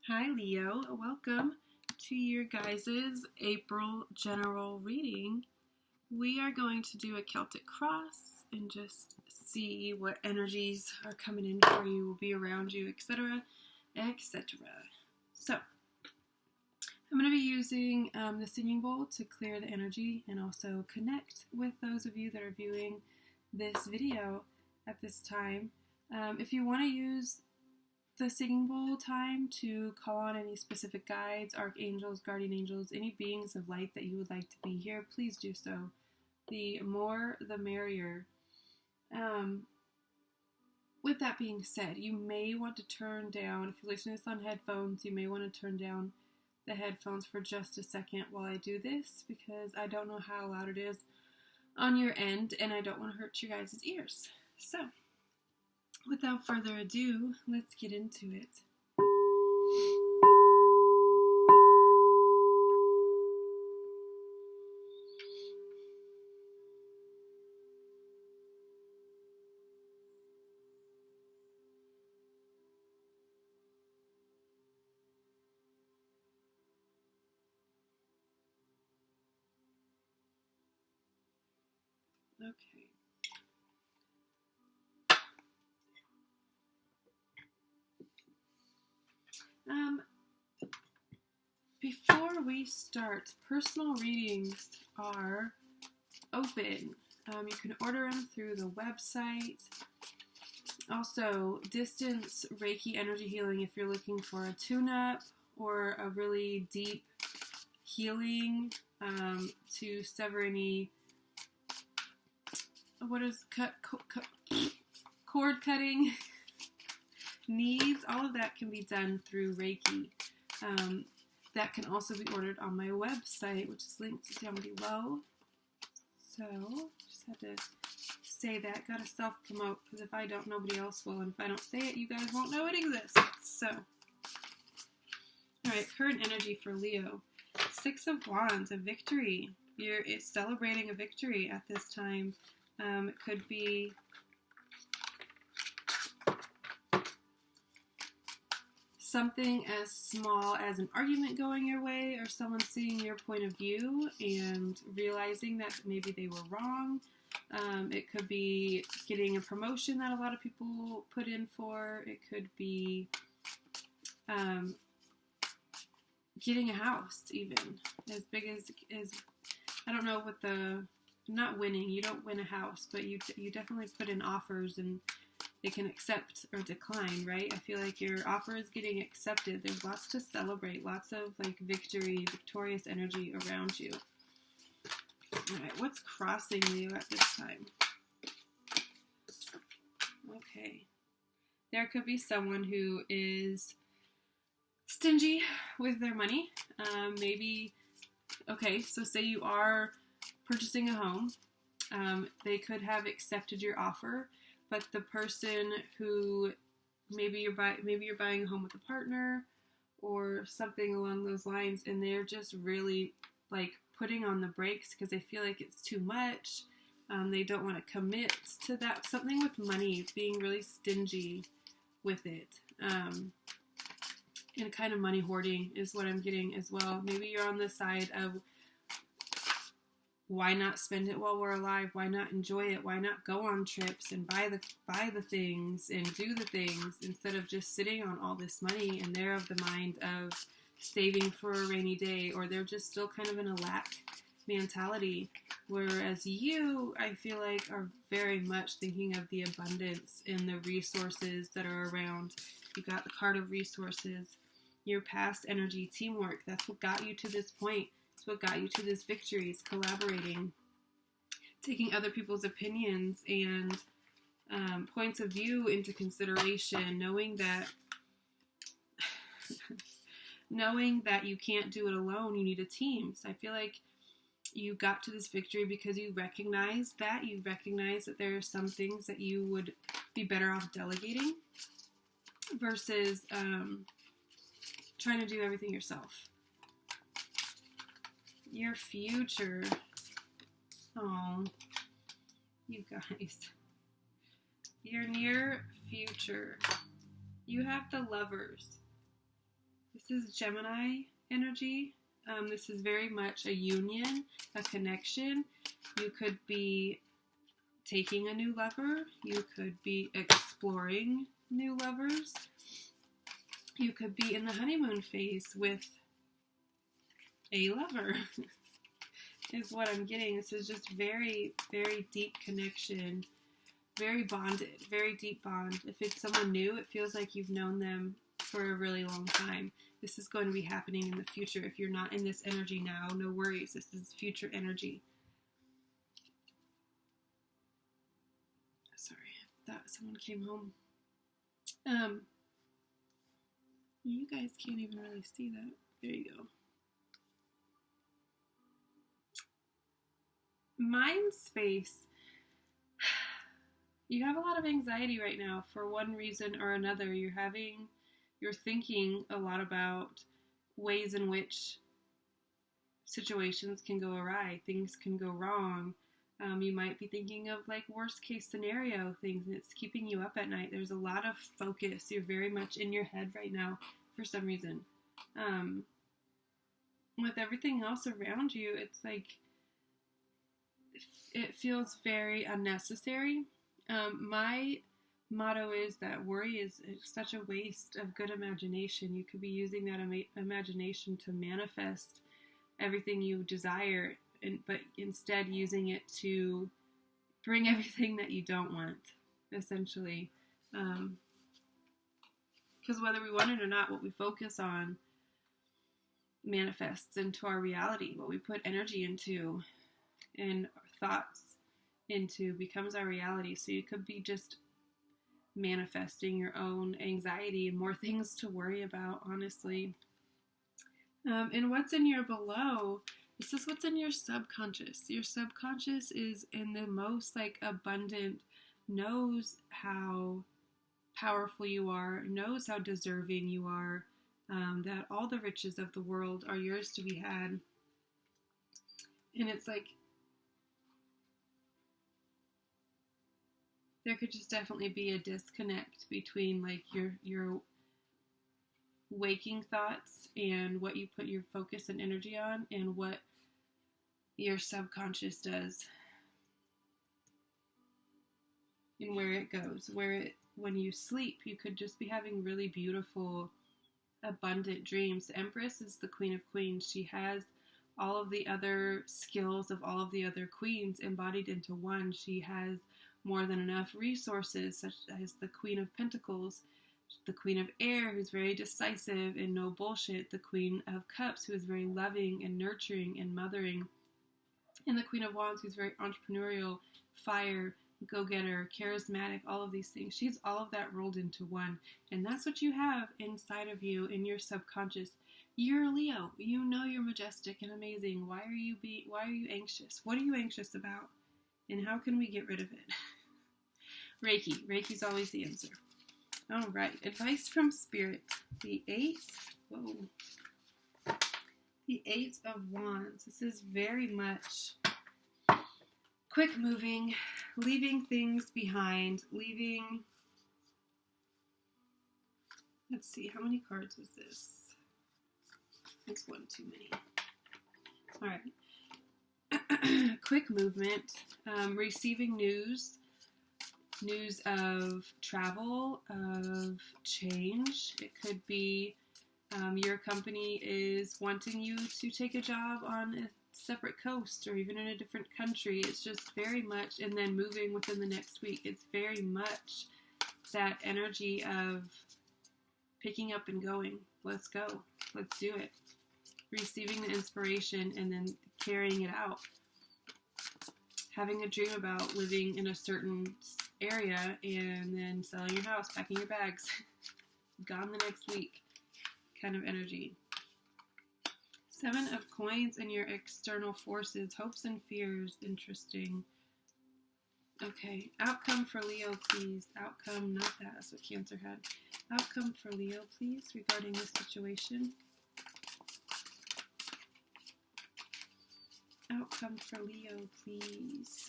Hi Leo, welcome to your guys' April general reading. We are going to do a Celtic cross and just see what energies are coming in for you, will be around you, etc., etc. So, I'm going to be using the singing bowl to clear the energy and also connect with those of you that are viewing this video at this time. If you want to use the singing bowl time to call on any specific guides, archangels, guardian angels, any beings of light that you would like to be here, please do so. The more, the merrier. With that being said, you may want to turn down, if you're listening to this on headphones, you may want to turn down the headphones for just a second while I do this, because I don't know how loud it is on your end, and I don't want to hurt you guys' ears. So, without further ado, let's get into it. Okay. Before we start, personal readings are open. You can order them through the website. Also, distance Reiki energy healing if you're looking for a tune-up or a really deep healing to sever any cord cutting needs. All of that can be done through Reiki. That can also be ordered on my website, which is linked down below. So, just had to say that. Gotta self-promote, because if I don't, nobody else will. And if I don't say it, you guys won't know it exists. So, alright, current energy for Leo. Six of Wands, a victory. You're celebrating a victory at this time. It could be something as small as an argument going your way, or someone seeing your point of view and realizing that maybe they were wrong. It could be getting a promotion that a lot of people put in for. It could be getting a house, even as big as I don't know what not winning. You don't win a house, but you definitely put in offers and they can accept or decline, right? I feel like your offer is getting accepted. There's lots to celebrate, lots of like victorious energy around you. All right, what's crossing you at this time? Okay. There could be someone who is stingy with their money. So say you are purchasing a home. They could have accepted your offer, but the person who maybe you're buying a home with a partner or something along those lines, and they're just really like putting on the brakes because they feel like it's too much. They don't want to commit to that. Something with money, being really stingy with it. And kind of money hoarding is what I'm getting as well. Maybe you're on the side of, why not spend it while we're alive? Why not enjoy it? Why not go on trips and buy the things and do the things instead of just sitting on all this money? And they're of the mind of saving for a rainy day, or they're just still kind of in a lack mentality. Whereas you, I feel like, are very much thinking of the abundance and the resources that are around. You got the card of resources, your past energy, teamwork. That's what got you to this point. What got you to this victory is collaborating, taking other people's opinions and points of view into consideration, knowing that you can't do it alone, you need a team. So I feel like you got to this victory because you recognize that there are some things that you would be better off delegating versus trying to do everything yourself. Your future. Oh, you guys. Your near future. You have the Lovers. This is Gemini energy. This is very much a union, a connection. You could be taking a new lover. You could be exploring new lovers. You could be in the honeymoon phase with a lover, is what I'm getting. This is just very, very deep connection, very bonded, very deep bond. If it's someone new, it feels like you've known them for a really long time. This is going to be happening in the future. If you're not in this energy now, no worries. This is future energy. Sorry, I thought someone came home. You guys can't even really see that. There you go. Mind space. You have a lot of anxiety right now for one reason or another. You're thinking a lot about ways in which situations can go awry, things can go wrong. You might be thinking of like worst case scenario things, and it's keeping you up at night. There's a lot of focus. You're very much in your head right now for some reason. With everything else around you, it's like it feels very unnecessary. My motto is that worry is such a waste of good imagination. You could be using that imagination to manifest everything you desire, but instead using it to bring everything that you don't want, essentially. Because whether we want it or not, what we focus on manifests into our reality. What we put energy into and thoughts into becomes our reality. So you could be just manifesting your own anxiety and more things to worry about, honestly. And what's in your below, this is what's in your subconscious. Your subconscious is in the most like abundant, knows how powerful you are, knows how deserving you are, that all the riches of the world are yours to be had. And it's like, there could just definitely be a disconnect between like your waking thoughts and what you put your focus and energy on and what your subconscious does and where it goes. When you sleep, you could just be having really beautiful, abundant dreams. The Empress is the Queen of Queens. She has all of the other skills of all of the other queens embodied into one. She has more than enough resources, such as the Queen of Pentacles, the Queen of Air, who's very decisive and no bullshit, the Queen of Cups, who is very loving and nurturing and mothering, and the Queen of Wands, who's very entrepreneurial, fire, go-getter, charismatic, all of these things. She's all of that rolled into one, and that's what you have inside of you in your subconscious. You're Leo. You know you're majestic and amazing. Why are you anxious? What are you anxious about? And how can we get rid of it? Reiki. Reiki's always the answer. All right. Advice from Spirit. The Eight of Wands. This is very much quick moving, leaving things behind, let's see, how many cards was this? It's one too many. All right. Quick movement, receiving news of travel, of change. It could be your company is wanting you to take a job on a separate coast or even in a different country. It's just very much, and then moving within the next week. It's very much that energy of picking up and going. Let's go. Let's do it. Receiving the inspiration and then carrying it out. Having a dream about living in a certain area and then selling your house, packing your bags, gone the next week kind of energy. 7 of Coins and your external forces, hopes and fears. Interesting. Okay, outcome for Leo, please. Outcome, not that. That's what Cancer had. Outcome for Leo, please, regarding this situation. Outcome for Leo, please,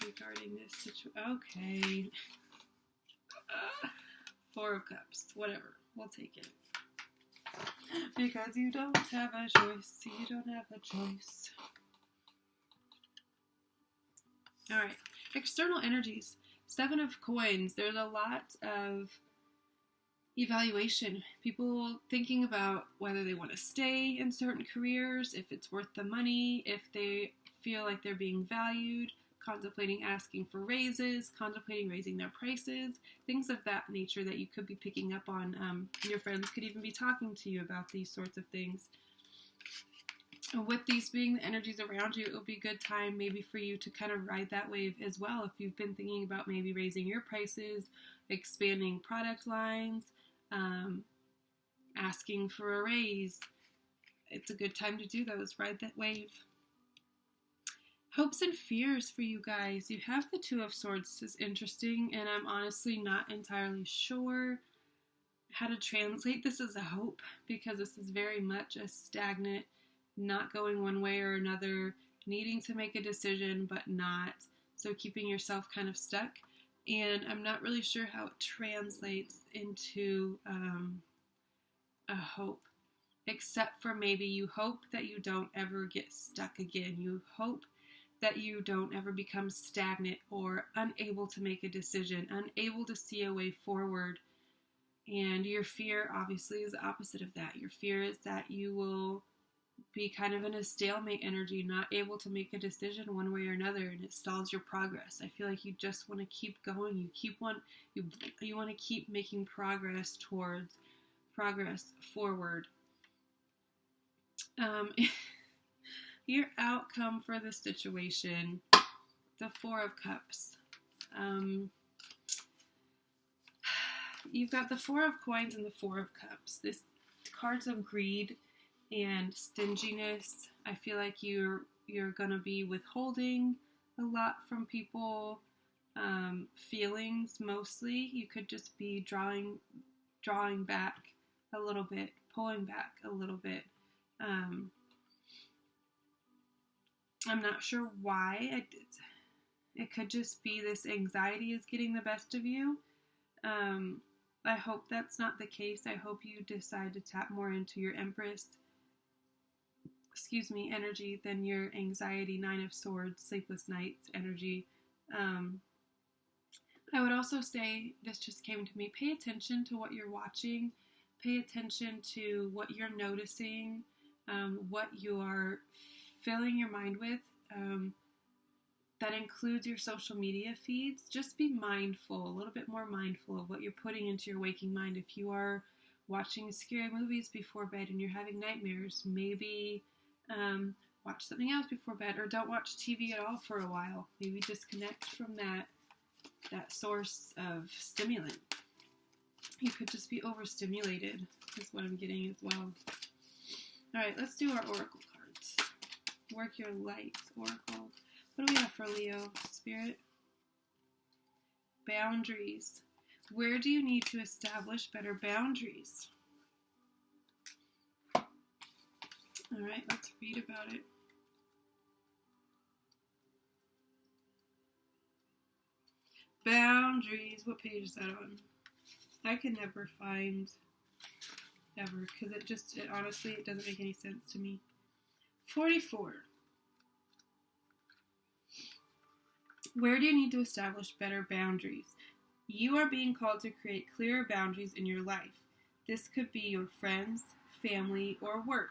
regarding this situation. Okay. 4 of Cups. Whatever. We'll take it. Because you don't have a choice. You don't have a choice. Alright. External energies. 7 of coins. There's a lot of evaluation. People thinking about whether they want to stay in certain careers, if it's worth the money, if they feel like they're being valued, contemplating asking for raises, contemplating raising their prices, things of that nature that you could be picking up on. Your friends could even be talking to you about these sorts of things. And with these being the energies around you, it will be a good time maybe for you to kind of ride that wave as well. If you've been thinking about maybe raising your prices, expanding product lines, asking for a raise, it's a good time to do those. Ride that wave. Hopes and fears for you guys. You have the 2 of Swords. This is interesting, and I'm honestly not entirely sure how to translate this as a hope, because this is very much a stagnant, not going one way or another, needing to make a decision but not, so keeping yourself kind of stuck. And I'm not really sure how it translates into a hope, except for maybe you hope that you don't ever get stuck again. You hope that you don't ever become stagnant or unable to make a decision, unable to see a way forward. And your fear obviously is the opposite of that. Your fear is that you will be kind of in a stalemate energy, not able to make a decision one way or another, and it stalls your progress. I feel like you just want to keep going. You want to keep making progress towards progress forward. Your outcome for the situation, the 4 of Cups. You've got the 4 of Coins and the 4 of Cups. This cards of greed and stinginess. I feel like you're gonna be withholding a lot from people. Feelings mostly. You could just be drawing back a little bit, pulling back a little bit. I'm not sure why. It could just be this anxiety is getting the best of you. I hope that's not the case. I hope you decide to tap more into your Empress, energy than your anxiety, 9 of Swords, sleepless nights energy. I would also say, this just came to me, pay attention to what you're watching. Pay attention to what you're noticing, what you are filling your mind with. That includes your social media feeds. Just be mindful, a little bit more mindful of what you're putting into your waking mind. If you are watching scary movies before bed and you're having nightmares, maybe watch something else before bed, or don't watch TV at all for a while. Maybe disconnect from that source of stimulant. You could just be overstimulated, is what I'm getting as well. Alright, let's do our oracle cards. Work your light, oracle. What do we have for Leo, Spirit? Boundaries. Where do you need to establish better boundaries? Alright, let's read about it. Boundaries. What page is that on? I can never find ever, because it honestly, it doesn't make any sense to me. 44. Where do you need to establish better boundaries? You are being called to create clearer boundaries in your life. This could be your friends, family, or work.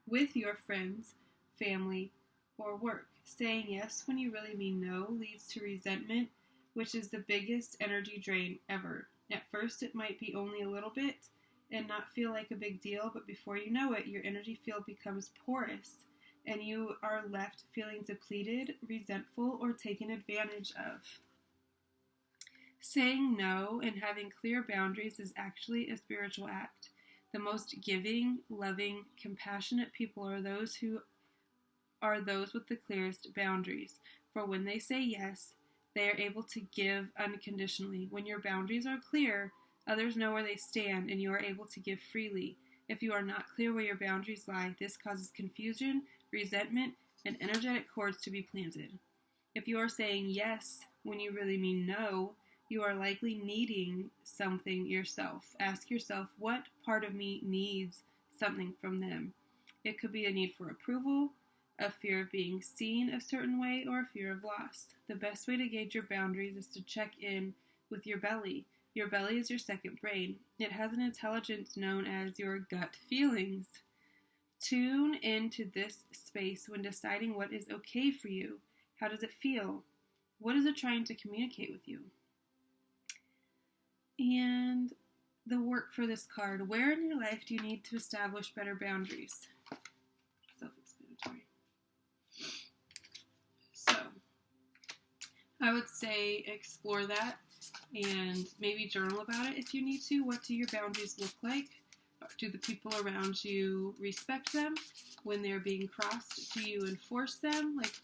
With your friends, family, or work. Saying yes when you really mean no leads to resentment, which is the biggest energy drain ever. At first, it might be only a little bit and not feel like a big deal, but before you know it, your energy field becomes porous, and you are left feeling depleted, resentful, or taken advantage of. Saying no and having clear boundaries is actually a spiritual act. The most giving, loving, compassionate people are those with the clearest boundaries. For when they say yes, they are able to give unconditionally. When your boundaries are clear, others know where they stand, and you are able to give freely. If you are not clear where your boundaries lie, this causes confusion, resentment, and energetic cords to be planted. If you are saying yes when you really mean no, you are likely needing something yourself. Ask yourself, what part of me needs something from them. It could be a need for approval, a fear of being seen a certain way, or a fear of loss. The best way to gauge your boundaries is to check in with your belly. Your belly is your second brain. It has an intelligence known as your gut feelings. Tune into this space when deciding what is okay for you. How does it feel? What is it trying to communicate with you? And the work for this card. Where in your life do you need to establish better boundaries? Self-explanatory. So, I would say explore that and maybe journal about it if you need to. What do your boundaries look like? Do the people around you respect them when they're being crossed? Do you enforce them? Like,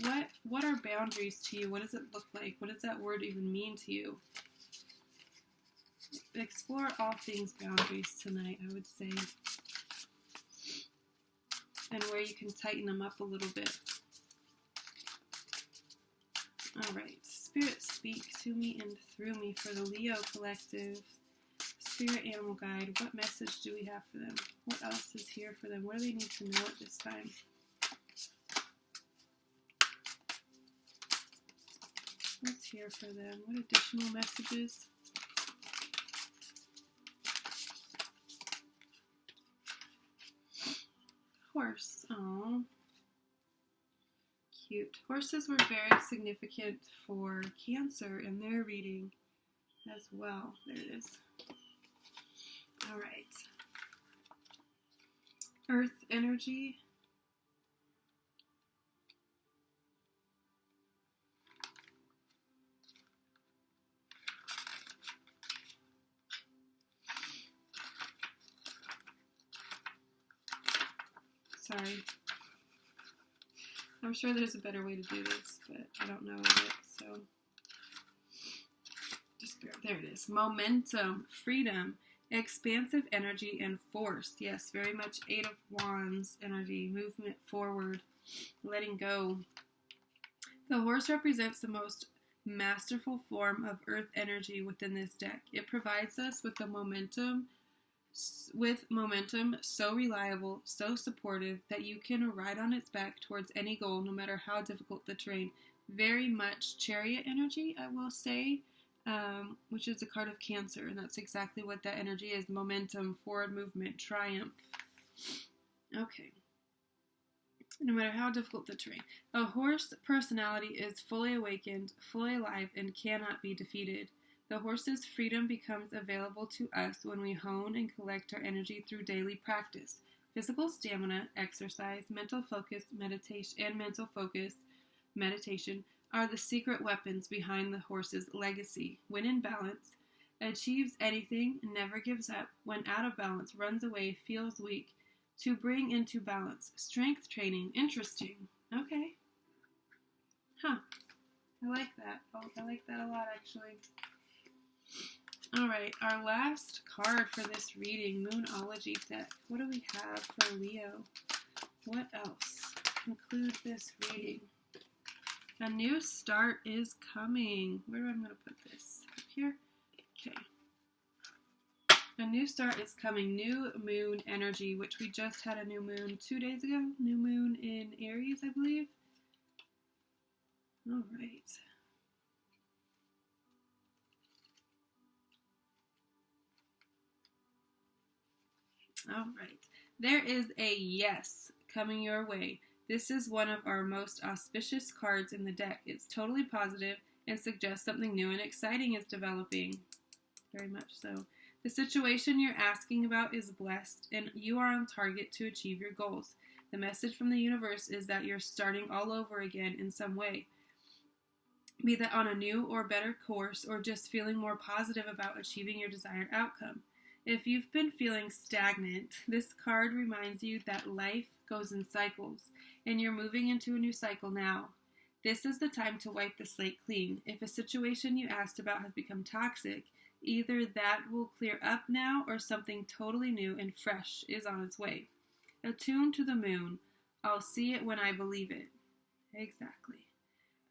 what are boundaries to you? What does it look like? What does that word even mean to you? Explore all things boundaries tonight, I would say. And where you can tighten them up a little bit. Alright, Spirit, speak to me and through me for the Leo Collective. Spirit Animal Guide, what message do we have for them? What else is here for them? What do they need to know at this time? What's here for them? What additional messages? Horse. Oh, cute. Horses were very significant for Cancer in their reading as well. There it is. All right. Earth energy. Sorry. I'm sure there's a better way to do this, but I don't know of it, so just there it is. Momentum, freedom, expansive energy, and force. Yes, very much Eight of Wands energy, movement forward, letting go. The horse represents the most masterful form of earth energy within this deck. It provides us with the momentum so reliable, so supportive that you can ride on its back towards any goal, no matter how difficult the terrain. Very much Chariot energy, I will say, which is a card of Cancer, and that's exactly what that energy is. Momentum, forward movement, triumph. Okay. No matter how difficult the terrain. A horse personality is fully awakened, fully alive, and cannot be defeated. The horse's freedom becomes available to us when we hone and collect our energy through daily practice. Physical stamina, exercise, mental focus, meditation are the secret weapons behind the horse's legacy. When in balance, achieves anything, never gives up. When out of balance, runs away, feels weak. To bring into balance. Strength training. Interesting. Okay. Huh. I like that. Oh, I like that a lot, actually. Alright, our last card for this reading, Moonology deck. What do we have for Leo? What else conclude this reading? A new start is coming. Where am I going to put this? Up here? Okay. A new start is coming. New moon energy, which we just had a new moon 2 days ago. New moon in Aries, I believe. Alright. Alright, there is a yes coming your way. This is one of our most auspicious cards in the deck. It's totally positive and suggests something new and exciting is developing. Very much so. The situation you're asking about is blessed, and you are on target to achieve your goals. The message from the universe is that you're starting all over again in some way. Be that on a new or better course, or just feeling more positive about achieving your desired outcome. If you've been feeling stagnant, this card reminds you that life goes in cycles, and you're moving into a new cycle now. This is the time to wipe the slate clean. If a situation you asked about has become toxic, either that will clear up now or something totally new and fresh is on its way. Attune to the moon. I'll see it when I believe it. Exactly.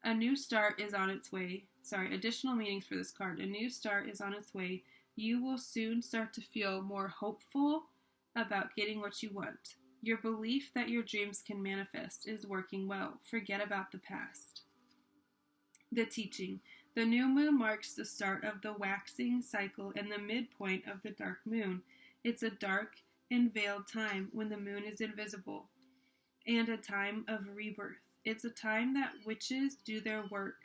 A new start is on its way. Additional meanings for this card. A new start is on its way. You will soon start to feel more hopeful about getting what you want. Your belief that your dreams can manifest is working well. Forget about the past. The teaching. The new moon marks the start of the waxing cycle and the midpoint of the dark moon. It's a dark and veiled time when the moon is invisible, and a time of rebirth. It's a time that witches do their work,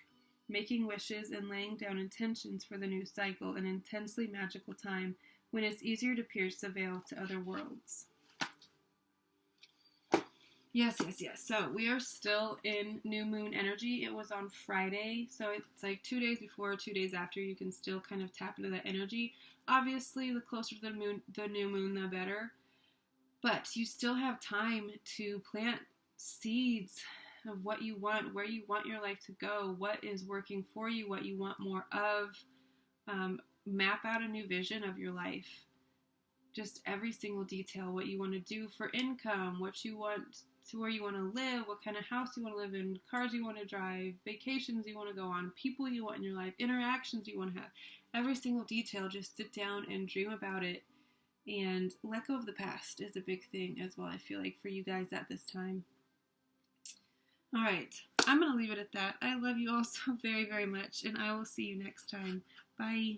making wishes and laying down intentions for the new cycle, an intensely magical time when it's easier to pierce the veil to other worlds. Yes. So we are still in new moon energy. It was on Friday, so it's like 2 days before, 2 days after. You can still kind of tap into that energy. Obviously, the closer to the new moon, the better. But you still have time to plant seeds of what you want, where you want your life to go, what is working for you, what you want more of. Map out a new vision of your life. Just every single detail, what you want to do for income, what you want to where you want to live, what kind of house you want to live in, cars you want to drive, vacations you want to go on, people you want in your life, interactions you want to have. Every single detail, just sit down and dream about it. And let go of the past is a big thing as well, I feel like, for you guys at this time. All right, I'm going to leave it at that. I love you all so very, very much, and I will see you next time. Bye.